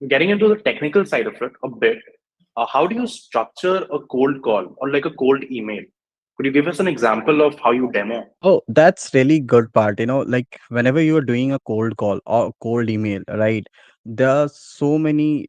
Getting into the technical side of it a bit, how do you structure a cold call or like a cold email? Could you give us an example of how you demo? Oh, that's really good part. Like whenever you are doing a cold call or cold email, right? There are so many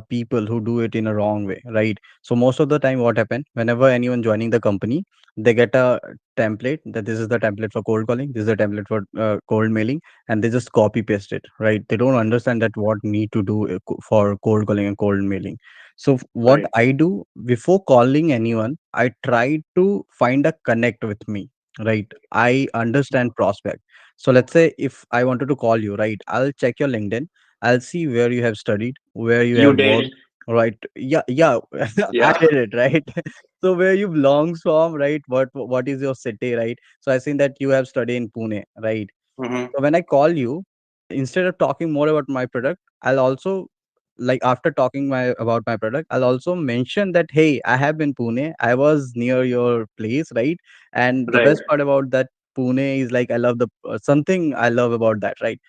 people who do it in a wrong way, right? So most of the time, what happen whenever anyone joining the company, they get a template that this is the template for cold calling, this is the template for cold mailing, and they just copy paste it, right? They don't understand that what need to do for cold calling and cold mailing. So what Right. I do before calling anyone, I try to find a connect with me, right? I understand prospect. So let's say if I wanted to call you, right? I'll check your LinkedIn. I'll see where you have studied, where you You have worked, did. right? Yeah, yeah. I Yeah. did it, right? So where you belongs from, right? What is your city, right? So I seen that you have studied in Pune, right? Hmm. So when I call you, instead of talking more about my product, I'll also, like, after talking my about my product, I'll also mention that, hey, I have been Pune. I was near your place, right? And the Right. best part about that Pune is like I love the something I love about that, right?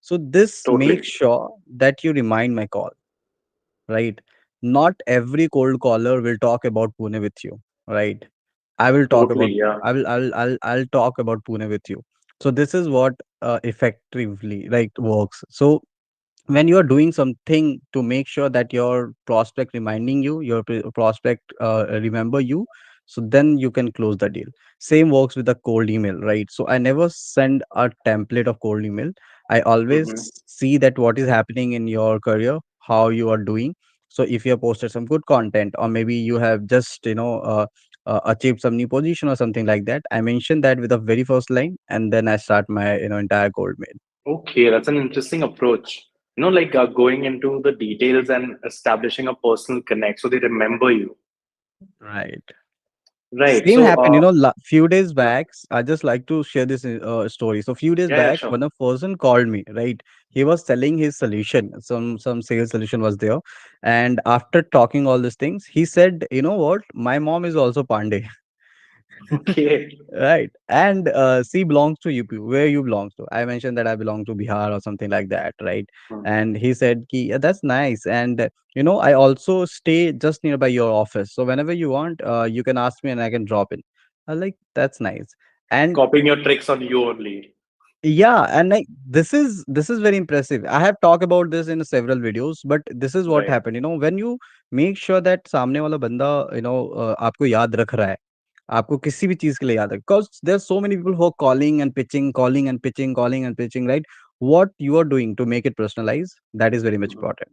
So this Totally. makes sure that you remind my call, right? Not every cold caller will talk about Pune with you, right? I will talk Totally. about Yeah. I'll talk about Pune with you. So this is what effectively like works. So when you are doing something to make sure that your prospect reminding you, your prospect remember you, so then you can close the deal. Same works with the cold email, right? So I never send a template of cold email. I always Hmm. see that what is happening in your career, how you are doing. So if you have posted some good content, or maybe you have just achieved some new position or something like that, I mention that with the very first line, and then I start my entire cold mail. Okay, that's an interesting approach. Like going into the details and establishing a personal connect so they remember you. Right. Right. Same So, happened, few days yeah, back. I just like to share this story. So few days yeah, yeah, back, sure. when a person called me, right? He was selling his solution. Some sales solution was there, and after talking all these things, he said, "You know what? My mom is also Pandey." Okay. Right. And she belongs to UP. Where you belong to? I mentioned that I belong to Bihar or something like that, right? Hmm. And he said, Ki, yeah, that's nice. And, I also stay just nearby your office. So whenever you want, you can ask me and I can drop in. I like, that's nice. And Copying your tricks on you only. yeah, and like this is very impressive. I have talked about this in several videos, but this is what Right. happened. When you make sure that सामने वाला बंदा आपको याद रख रहा है, आपको किसी भी चीज के लिए याद है, because there are so many people who are calling and pitching, calling and pitching, calling and pitching, right? What you are doing to make it personalized, that is very much Mhm. important.